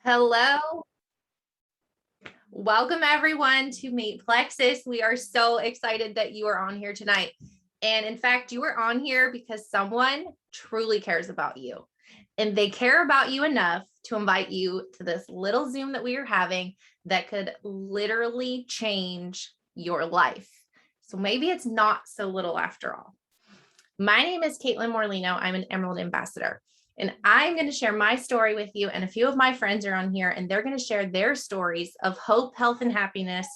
Hello. Welcome everyone to Meet Plexus. We are so excited that you are on here tonight. And in fact, you are on here because someone truly cares about you. And they care about you enough to invite you to this little Zoom that we are having that could literally change your life. So maybe it's not so little after all. My name is Katelynn Morlino. I'm an Emerald Ambassador. And I'm going to share my story with you. And a few of my friends are on here and they're going to share their stories of hope, health, and happiness.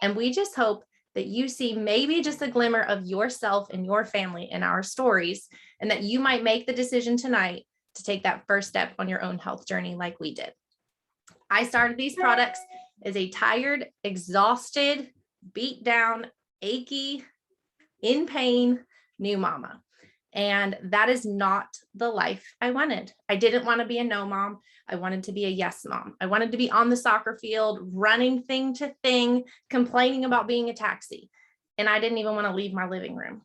And we just hope that you see maybe just a glimmer of yourself and your family in our stories, and that you might make the decision tonight to take that first step on your own health journey like we did. I started these products as a tired, exhausted, beat down, achy, in pain, new mama. And that is not the life I wanted. I didn't want to be a no mom. I wanted to be a yes mom. I wanted to be on the soccer field, running thing to thing, complaining about being a taxi. And I didn't even want to leave my living room.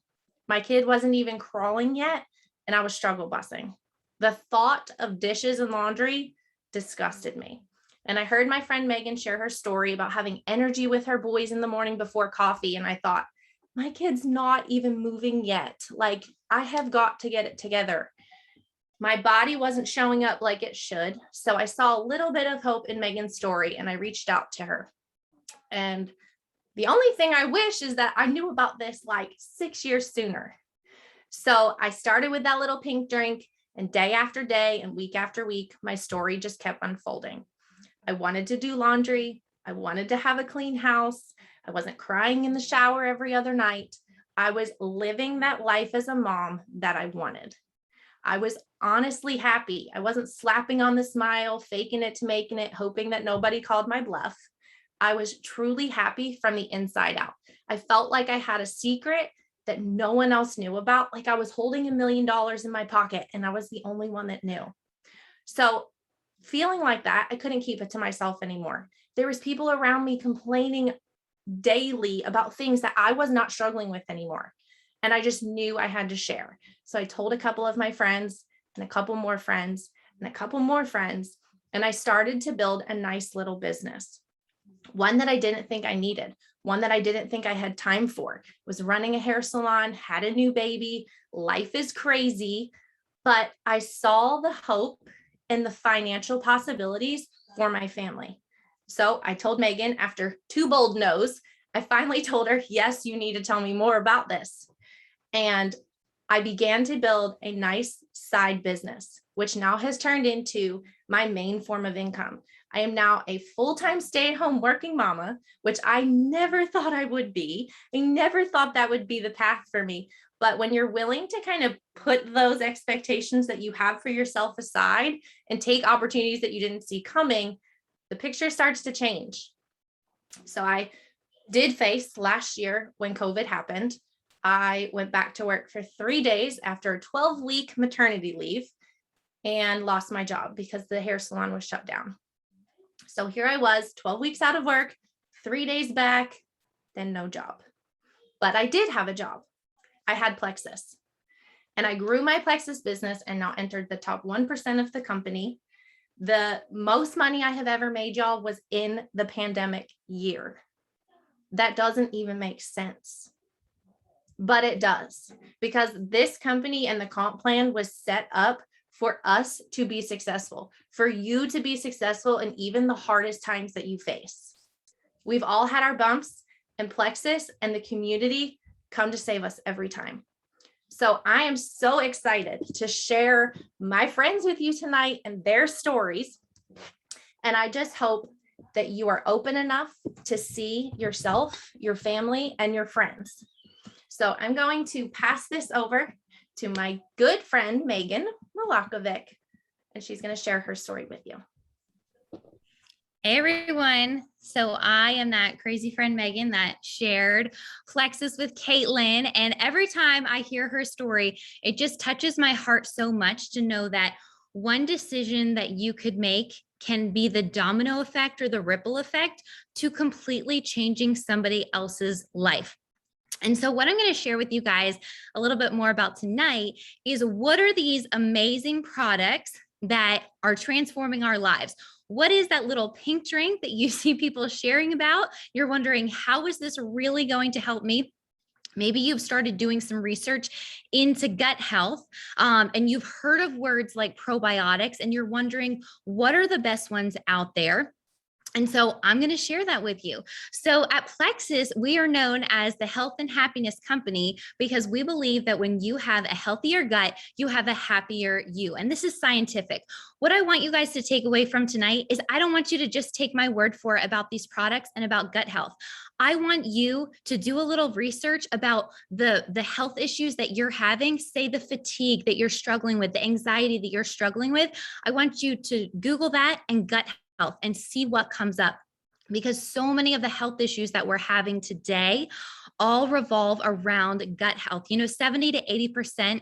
My kid wasn't even crawling yet, and I was struggle busing. The thought of dishes and laundry disgusted me. And I heard my friend Megan share her story about having energy with her boys in the morning before coffee. And I thought, my kid's not even moving yet. Like, I have got to get it together. My body wasn't showing up like it should. So I saw a little bit of hope in Megan's story and I reached out to her. And the only thing I wish is that I knew about this like 6 years sooner. So I started with that little pink drink, and day after day and week after week, my story just kept unfolding. I wanted to do laundry. I wanted to have a clean house. I wasn't crying in the shower every other night. I was living that life as a mom that I wanted. I was honestly happy. I wasn't slapping on the smile, faking it to making it, hoping that nobody called my bluff. I was truly happy from the inside out. I felt like I had a secret that no one else knew about, like I was holding $1 million in my pocket and I was the only one that knew. So feeling like that, I couldn't keep it to myself anymore. There was people around me complaining daily about things that I was not struggling with anymore. And I just knew I had to share. So I told a couple of my friends and a couple more friends and a couple more friends, and I started to build a nice little business. One that I didn't think I needed, one that I didn't think I had time for. Was running a hair salon, had a new baby. Life is crazy, but I saw the hope and the financial possibilities for my family. So I told Megan, after 2 bold no's, I finally told her, yes, you need to tell me more about this. And I began to build a nice side business, which now has turned into my main form of income. I am now a full-time stay-at-home working mama, which I never thought I would be. I never thought that would be the path for me. But when you're willing to kind of put those expectations that you have for yourself aside and take opportunities that you didn't see coming, the picture starts to change. So I did face last year when COVID happened. I went back to work for 3 days after a 12-week maternity leave and lost my job because the hair salon was shut down. So here I was, 12 weeks out of work, 3 days back, then no job. But I did have a job. I had Plexus, and I grew my Plexus business and now entered the top 1% of the company. The most money I have ever made, y'all, was in the pandemic year. That doesn't even make sense, but it does, because this company and the comp plan was set up for us to be successful, for you to be successful in even the hardest times that you face. We've all had our bumps, and Plexus and the community come to save us every time. So I am so excited to share my friends with you tonight and their stories. And I just hope that you are open enough to see yourself, your family, and your friends. So I'm going to pass this over to my good friend, Megan Milakovic, and she's going to share her story with you. Hey everyone. So I am that crazy friend Megan that shared Plexus with Katelynn. And every time I hear her story, it just touches my heart so much to know that one decision that you could make can be the domino effect or the ripple effect to completely changing somebody else's life. And so what I'm going to share with you guys a little bit more about tonight is what are these amazing products that are transforming our lives? what is that little pink drink that you see people sharing about? You're wondering, how is this really going to help me? Maybe you've started doing some research into gut health, and you've heard of words like probiotics, and you're wondering, what are the best ones out there? And so I'm going to share that with you. So at Plexus, we are known as the health and happiness company because we believe that when you have a healthier gut, you have a happier you. And this is scientific. What I want you guys to take away from tonight is I don't want you to just take my word for it about these products and about gut health. I want you to do a little research about the health issues that you're having, say the fatigue that you're struggling with, the anxiety that you're struggling with. I want you to Google that and gut health and see what comes up, because so many of the health issues that we're having today all revolve around gut health. 70 to 80%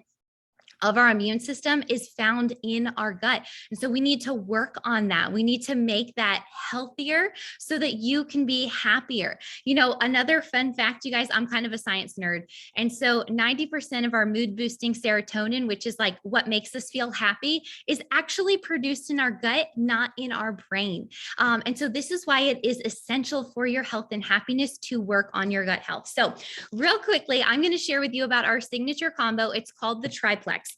of our immune system is found in our gut. And so we need to work on that. We need to make that healthier so that you can be happier. Another fun fact, you guys, I'm kind of a science nerd. And so 90% of our mood boosting serotonin, which is like what makes us feel happy, is actually produced in our gut, not in our brain. And so this is why it is essential for your health and happiness to work on your gut health. So real quickly, I'm going to share with you about our signature combo. It's called the Triplex.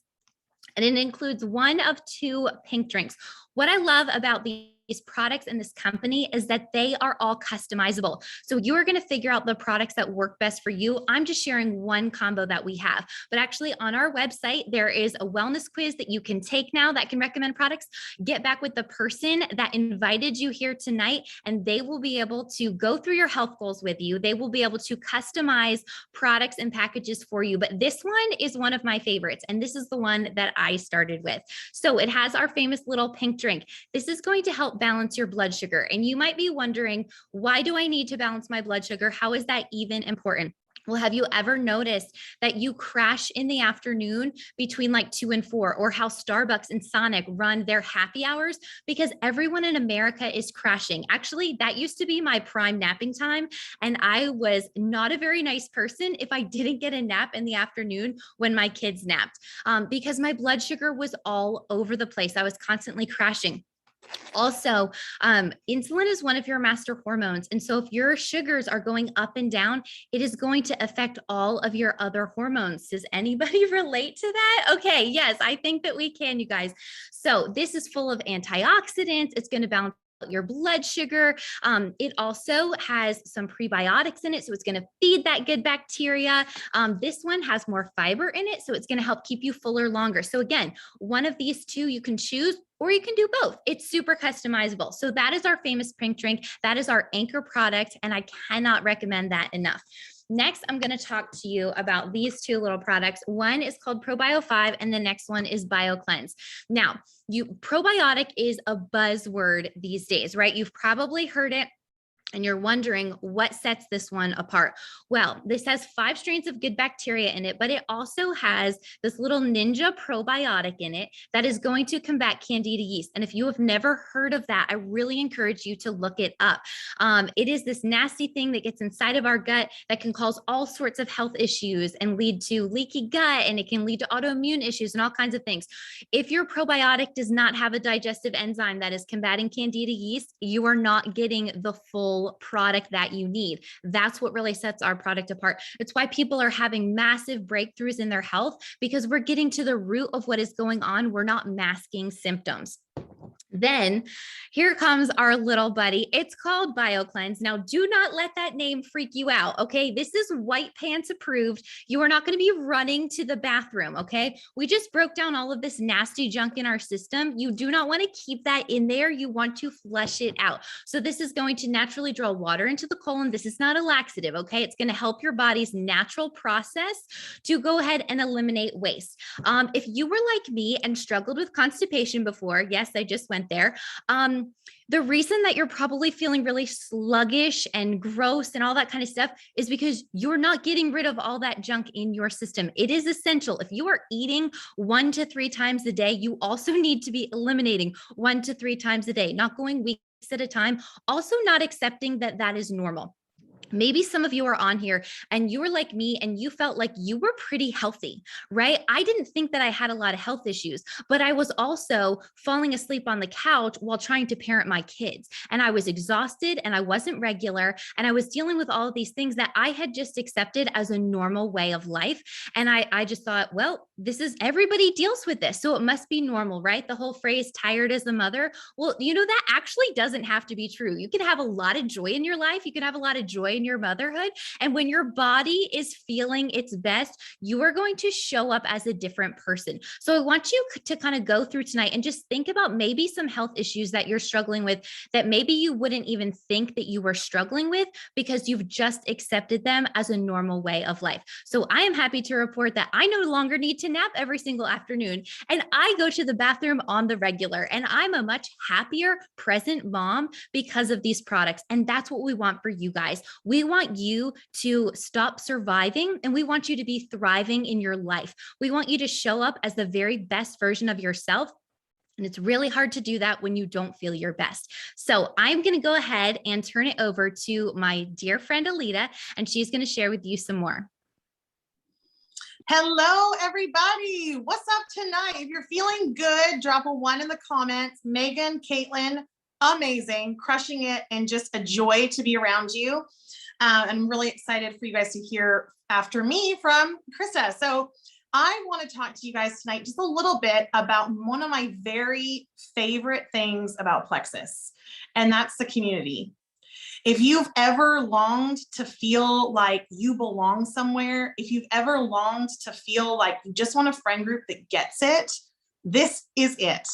And it includes one of two pink drinks. What I love about these products and this company is that they are all customizable. So you are going to figure out the products that work best for you. I'm just sharing one combo that we have, but actually on our website, there is a wellness quiz that you can take now that can recommend products. Get back with the person that invited you here tonight, and they will be able to go through your health goals with you. They will be able to customize products and packages for you. But this one is one of my favorites, and this is the one that I started with. So it has our famous little pink drink. This is going to help balance your blood sugar. And you might be wondering, why do I need to balance my blood sugar? How is that even important? Well, have you ever noticed that you crash in the afternoon between like 2 and 4, or how Starbucks and Sonic run their happy hours? Because everyone in America is crashing. Actually, that used to be my prime napping time. And I was not a very nice person if I didn't get a nap in the afternoon when my kids napped, because my blood sugar was all over the place. I was constantly crashing. Also, insulin is one of your master hormones. And so if your sugars are going up and down, it is going to affect all of your other hormones. Does anybody relate to that? Okay, yes, I think that we can, you guys. So this is full of antioxidants. It's going to balance your blood sugar. It also has some prebiotics in it, so it's going to feed that good bacteria. This one has more fiber in it, so it's going to help keep you fuller longer. So again, one of these two you can choose, or you can do both. It's super customizable. So that is our famous pink drink. That is our anchor product, and I cannot recommend that enough. Next, I'm going to talk to you about these two little products. One is called Probio 5, and the next one is BioCleanse. Now, probiotic is a buzzword these days, right? You've probably heard it, and you're wondering what sets this one apart. Well, this has 5 strains of good bacteria in it, but it also has this little ninja probiotic in it that is going to combat candida yeast. And if you have never heard of that, I really encourage you to look it up. It is this nasty thing that gets inside of our gut that can cause all sorts of health issues and lead to leaky gut, and it can lead to autoimmune issues and all kinds of things. If your probiotic does not have a digestive enzyme that is combating candida yeast, you are not getting the full product that you need. That's what really sets our product apart. It's why people are having massive breakthroughs in their health, because we're getting to the root of what is going on. We're not masking symptoms. Then here comes our little buddy. It's called BioCleanse. Now, do not let that name freak you out, okay? This is white pants approved. You are not going to be running to the bathroom, okay? We just broke down all of this nasty junk in our system. You do not want to keep that in there. You want to flush it out. So this is going to naturally draw water into the colon. This is not a laxative, okay? It's going to help your body's natural process to go ahead and eliminate waste. If you were like me and struggled with constipation before, yes, I just went there. The reason that you're probably feeling really sluggish and gross and all that kind of stuff is because you're not getting rid of all that junk in your system. It is essential. If you are eating 1 to 3 times a day, you also need to be eliminating 1 to 3 times a day, not going weeks at a time. Also not accepting that that is normal. Maybe some of you are on here and you were like me and you felt like you were pretty healthy, right? I didn't think that I had a lot of health issues, but I was also falling asleep on the couch while trying to parent my kids. And I was exhausted and I wasn't regular. And I was dealing with all of these things that I had just accepted as a normal way of life. And I just thought, well, this is everybody deals with this. So it must be normal, right? The whole phrase tired as a mother. Well, that actually doesn't have to be true. You can have a lot of joy in your life. You can have a lot of joy in your motherhood. And when your body is feeling its best, you are going to show up as a different person. So I want you to kind of go through tonight and just think about maybe some health issues that you're struggling with that maybe you wouldn't even think that you were struggling with because you've just accepted them as a normal way of life. So I am happy to report that I no longer need to nap every single afternoon. And I go to the bathroom on the regular, and I'm a much happier, present mom because of these products. And that's what we want for you guys. We want you to stop surviving, and we want you to be thriving in your life. We want you to show up as the very best version of yourself. And it's really hard to do that when you don't feel your best. So I'm going to go ahead and turn it over to my dear friend, Alita, and she's going to share with you some more. Hello, everybody. What's up tonight? If you're feeling good, drop a 1 in the comments. Megan, Katelynn, amazing, crushing it, and just a joy to be around you. I'm really excited for you guys to hear after me from Krista. So I want to talk to you guys tonight just a little bit about one of my very favorite things about Plexus, and that's the community. If you've ever longed to feel like you belong somewhere, if you've ever longed to feel like you just want a friend group that gets it, this is it.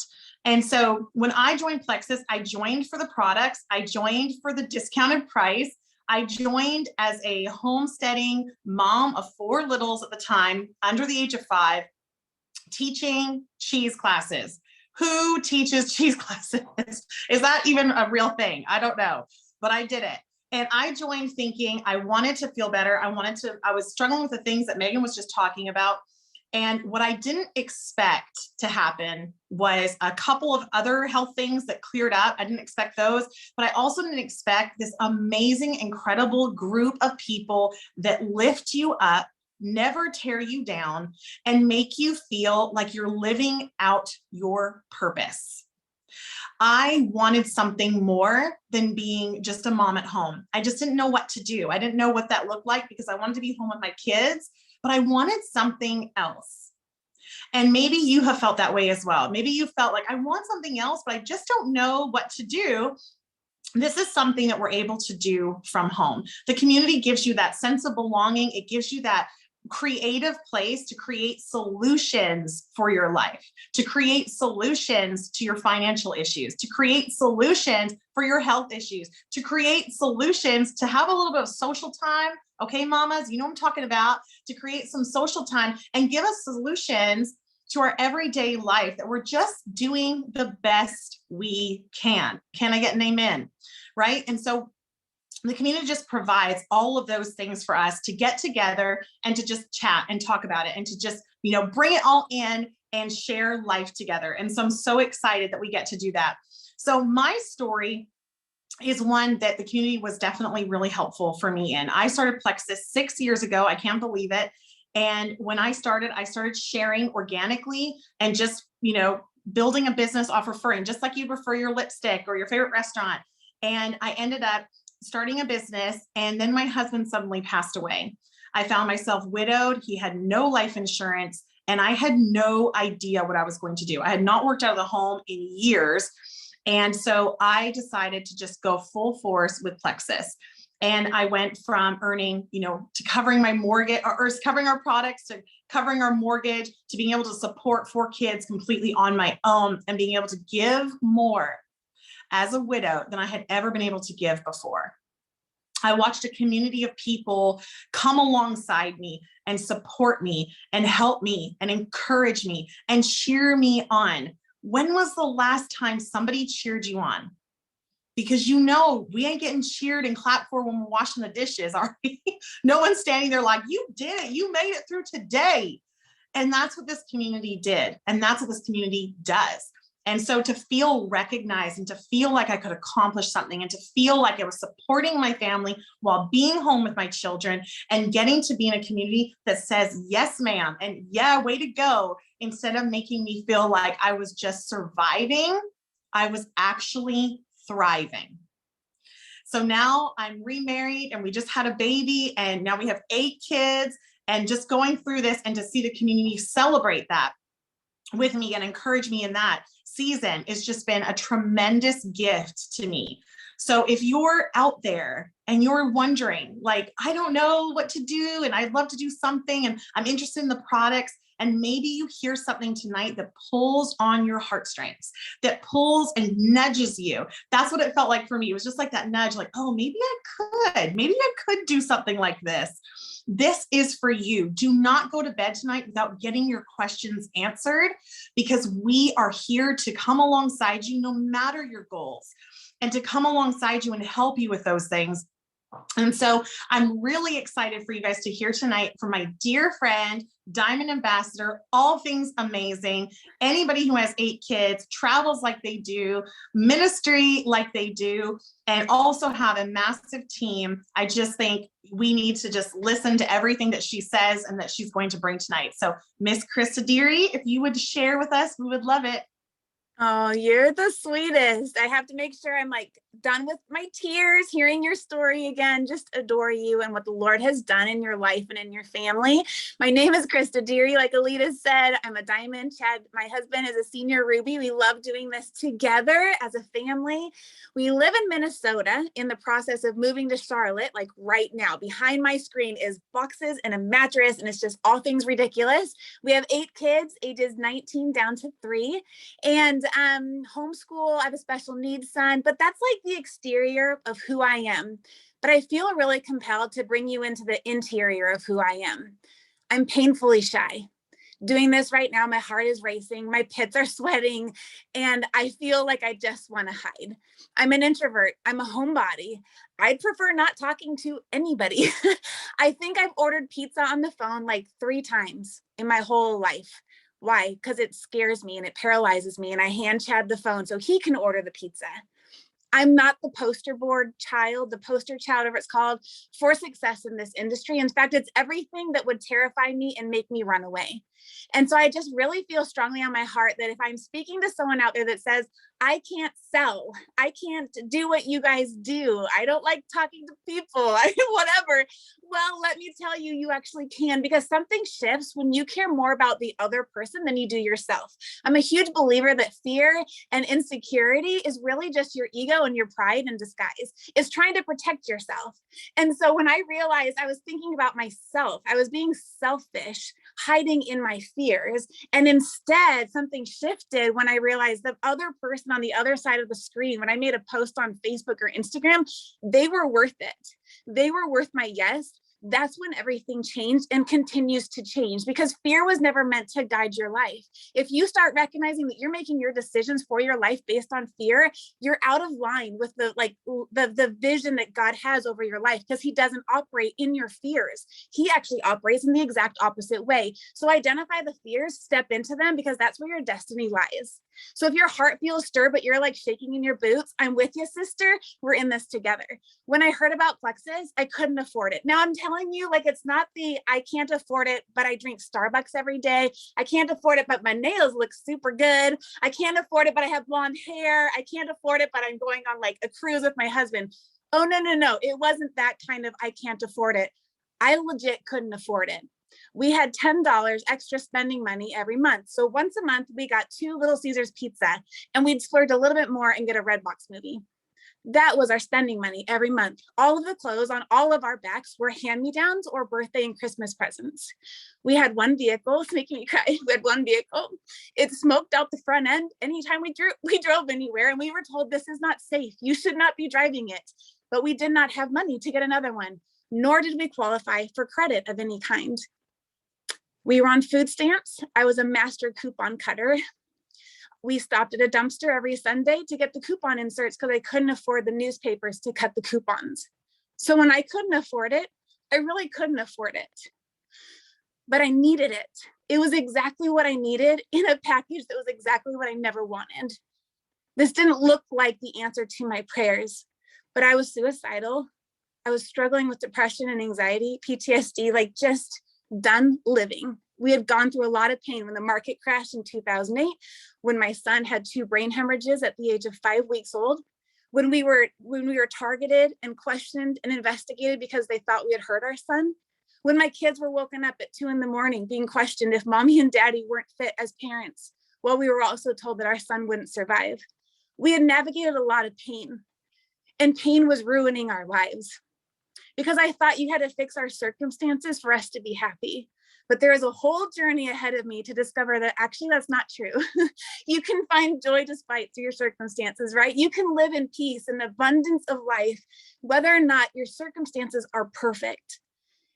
And so when I joined Plexus, I joined for the products, I joined for the discounted price, I joined as a homesteading mom of 4 littles at the time, under the age of 5, teaching cheese classes. Who teaches cheese classes? Is that even a real thing? I don't know. But I did it. And I joined thinking I wanted to feel better. I was struggling with the things that Megan was just talking about. And what I didn't expect to happen was a couple of other health things that cleared up. I didn't expect those, but I also didn't expect this amazing, incredible group of people that lift you up, never tear you down, and make you feel like you're living out your purpose. I wanted something more than being just a mom at home. I just didn't know what to do. I didn't know what that looked like because I wanted to be home with my kids, but I wanted something else. And maybe you have felt that way as well. Maybe you felt like I want something else, but I just don't know what to do. This is something that we're able to do from home. The community gives you that sense of belonging. It gives you that creative place to create solutions for your life, to create solutions to your financial issues, to create solutions for your health issues, to create solutions to have a little bit of social time. Okay, mamas, you know what I'm talking about, to create some social time and give us solutions to our everyday life that we're just doing the best we can. Can I get an amen? Right? And so the community just provides all of those things for us to get together and to just chat and talk about it and to just, bring it all in and share life together. And so I'm so excited that we get to do that. So my story is one that the community was definitely really helpful for me in. I started Plexus 6 years ago. I can't believe it. And when I started sharing organically and just, building a business off referring, just like you'd refer your lipstick or your favorite restaurant. And I ended up starting a business, and then my husband suddenly passed away. I found myself widowed. He had no life insurance, and I had no idea what I was going to do. I had not worked out of the home in years. And so I decided to just go full force with Plexus. And I went from earning, to covering my mortgage or covering our products, to covering our mortgage, to being able to support 4 kids completely on my own and being able to give more as a widow than I had ever been able to give before. I watched a community of people come alongside me and support me and help me and encourage me and cheer me on. When was the last time somebody cheered you on? Because we ain't getting cheered and clapped for when we're washing the dishes, are we? No one's standing there like, you did it, you made it through today. And that's what this community did. And that's what this community does. And so to feel recognized and to feel like I could accomplish something and to feel like I was supporting my family while being home with my children and getting to be in a community that says, yes, ma'am, and yeah, way to go, instead of making me feel like I was just surviving, I was actually thriving. So now I'm remarried and we just had a baby and now we have 8 kids, and just going through this and to see the community celebrate that with me and encourage me in that season has just been a tremendous gift to me. So if you're out there and you're wondering, like, I don't know what to do and I'd love to do something and I'm interested in the products, and maybe you hear something tonight that pulls on your heartstrings, that pulls and nudges you. That's what it felt like for me. It was just like that nudge, like, oh, maybe I could do something like this. This is for you. Do not go to bed tonight without getting your questions answered, because we are here to come alongside you no matter your goals, and to come alongside you and help you with those things. And so I'm really excited for you guys to hear tonight from my dear friend, Diamond Ambassador, all things amazing. Anybody who has 8 kids, travels like they do, ministry like they do, and also have a massive team. I just think we need to just listen to everything that she says and that she's going to bring tonight. So Miss Krista Dearey, if you would share with us, we would love it. Oh, you're the sweetest. I have to make sure I'm like done with my tears, hearing your story again. Just adore you and what the Lord has done in your life and in your family. My name is Krista Dearey. Like Alita said, I'm a diamond. Chad, my husband, is a senior ruby. We love doing this together as a family. We live in Minnesota, in the process of moving to Charlotte, like right now. Behind my screen is boxes and a mattress, and it's just all things ridiculous. We have 8 kids, ages 19 down to 3. And homeschool. I have a special needs son, but that's like the exterior of who I am. But I feel really compelled to bring you into the interior of who I am. I'm painfully shy. Doing this right now, my heart is racing, my pits are sweating, and I feel like I just want to hide. I'm an introvert. I'm a homebody. I'd prefer not talking to anybody. I think I've ordered pizza on the phone like 3 times in my whole life. Why? Because it scares me and it paralyzes me, and I hand Chad the phone so he can order the pizza. I'm not the poster board child, the poster child, whatever it's called, for success in this industry. In fact, it's everything that would terrify me and make me run away. And so I just really feel strongly on my heart that if I'm speaking to someone out there that says, I can't sell, I can't do what you guys do, I don't like talking to people, whatever. Well, let me tell you, you actually can, because something shifts when you care more about the other person than you do yourself. I'm a huge believer that fear and insecurity is really just your ego and your pride in disguise. It's trying to protect yourself. And so when I realized I was thinking about myself, I was being selfish, hiding in my fears. And instead, something shifted when I realized the other person on the other side of the screen, when I made a post on Facebook or Instagram, they were worth it. They were worth my yes. That's when everything changed and continues to change, because fear was never meant to guide your life. If you start recognizing that you're making your decisions for your life based on fear, you're out of line with the vision that God has over your life, because he doesn't operate in your fears. He actually operates in the exact opposite way. So identify the fears, step into them, because that's where your destiny lies. So if your heart feels stirred, but you're like shaking in your boots, I'm with you, sister. We're in this together. When I heard about Plexus, I couldn't afford it. Now I'm telling you, like, it's not the, I can't afford it, but I drink Starbucks every day. I can't afford it, but my nails look super good. I can't afford it, but I have blonde hair. I can't afford it, but I'm going on like a cruise with my husband. Oh, no. It wasn't that kind of, I can't afford it. I legit couldn't afford it. We had $10 extra spending money every month. So once a month, we got 2 Little Caesars pizza, and we'd splurge a little bit more and get a Redbox movie. That was our spending money every month. All of the clothes on all of our backs were hand-me-downs or birthday and Christmas presents. We had one vehicle, it's making me cry. We had one vehicle. It smoked out the front end. Anytime we drove anywhere, and we were told this is not safe. You should not be driving it. But we did not have money to get another one, nor did we qualify for credit of any kind. We were on food stamps. I was a master coupon cutter. We stopped at a dumpster every Sunday to get the coupon inserts because I couldn't afford the newspapers to cut the coupons. So when I couldn't afford it, I really couldn't afford it. But I needed it. It was exactly what I needed in a package that was exactly what I never wanted. This didn't look like the answer to my prayers, but I was suicidal. I was struggling with depression and anxiety, PTSD, like just done living. We had gone through a lot of pain when the market crashed in 2008, when my son had 2 brain hemorrhages at the age of 5 weeks old, when we were targeted and questioned and investigated because they thought we had hurt our son, when my kids were woken up at 2 a.m. being questioned if mommy and daddy weren't fit as parents, while we were also told that our son wouldn't survive. We had navigated a lot of pain, and pain was ruining our lives because I thought you had to fix our circumstances for us to be happy. But there is a whole journey ahead of me to discover that actually that's not true. You can find joy despite your circumstances, right? You can live in peace and abundance of life, whether or not your circumstances are perfect.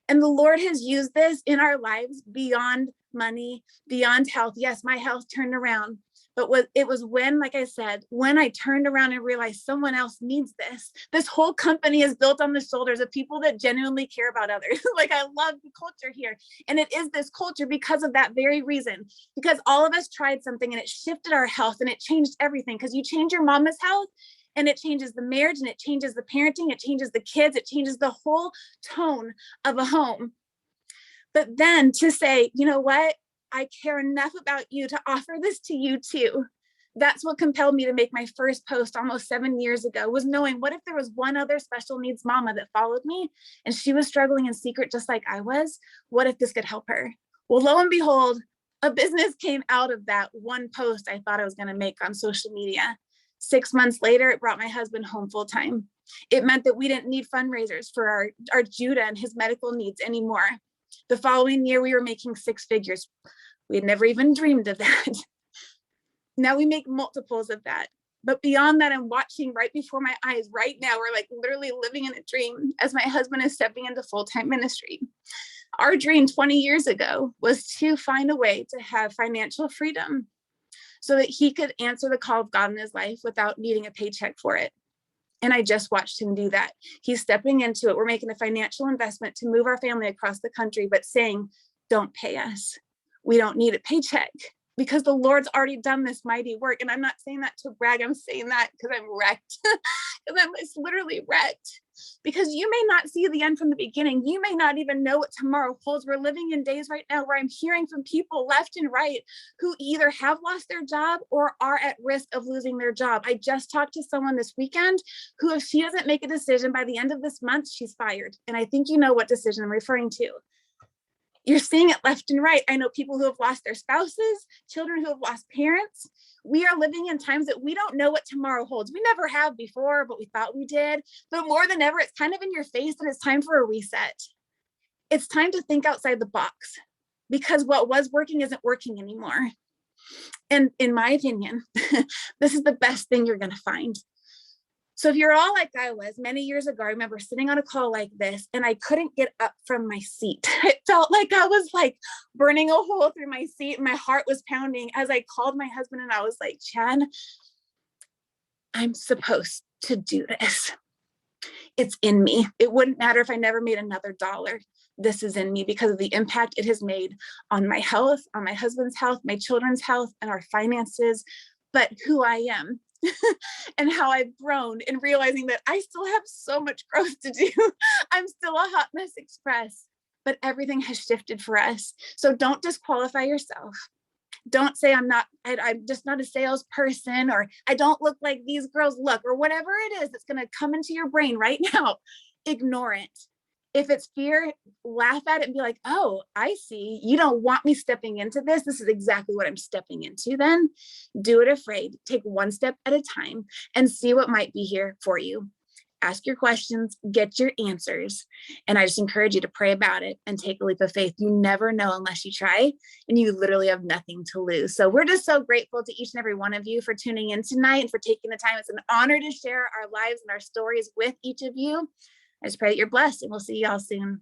And the Lord has used this in our lives beyond money, beyond health. Yes, my health turned around, but it was when, like I said, when I turned around and realized someone else needs this. This whole company is built on the shoulders of people that genuinely care about others. Like, I love the culture here. And it is this culture because of that very reason, because all of us tried something and it shifted our health and it changed everything. Because you change your mama's health and it changes the marriage and it changes the parenting, it changes the kids, it changes the whole tone of a home. But then to say, you know what? I care enough about you to offer this to you too. That's what compelled me to make my first post almost 7 years ago, was knowing, what if there was one other special needs mama that followed me and she was struggling in secret just like I was? What if this could help her? Well, lo and behold, a business came out of that one post I thought I was going to make on social media. 6 months later, it brought my husband home full time. It meant that we didn't need fundraisers for our Judah and his medical needs anymore. The following year, we were making 6 figures. We had never even dreamed of that. Now we make multiples of that. But beyond that, I'm watching right before my eyes right now. We're like literally living in a dream as my husband is stepping into full-time ministry. Our dream 20 years ago was to find a way to have financial freedom so that he could answer the call of God in his life without needing a paycheck for it. And I just watched him do that. He's stepping into it. We're making a financial investment to move our family across the country, but saying, don't pay us. We don't need a paycheck because the Lord's already done this mighty work. And I'm not saying that to brag. I'm saying that because I'm wrecked. Because I'm literally wrecked. Because you may not see the end from the beginning. You may not even know what tomorrow holds. We're living in days right now where I'm hearing from people left and right who either have lost their job or are at risk of losing their job. I just talked to someone this weekend who, if she doesn't make a decision by the end of this month, she's fired. And I think you know what decision I'm referring to. You're seeing it left and right. I know people who have lost their spouses, children who have lost parents. We are living in times that we don't know what tomorrow holds. We never have before, but we thought we did. But more than ever, it's kind of in your face and it's time for a reset. It's time to think outside the box because what was working isn't working anymore. And in my opinion, this is the best thing you're going to find. So if you're all like I was many years ago, I remember sitting on a call like this and I couldn't get up from my seat. It felt like I was like burning a hole through my seat and my heart was pounding as I called my husband and I was like, Chen, I'm supposed to do this. It's in me. It wouldn't matter if I never made another dollar. This is in me because of the impact it has made on my health, on my husband's health, my children's health, and our finances, but who I am. And how I've grown in realizing that I still have so much growth to do. I'm still a hot mess express, but everything has shifted for us. So don't disqualify yourself. Don't say I'm just not a salesperson, or I don't look like these girls look, or whatever it is that's going to come into your brain right now. Ignore it. If it's fear, laugh at it and be like, oh, I see. You don't want me stepping into this. This is exactly what I'm stepping into then. Do it afraid. Take one step at a time and see what might be here for you. Ask your questions, get your answers. And I just encourage you to pray about it and take a leap of faith. You never know unless you try, and you literally have nothing to lose. So we're just so grateful to each and every one of you for tuning in tonight and for taking the time. It's an honor to share our lives and our stories with each of you. I just pray that you're blessed, and we'll see y'all soon.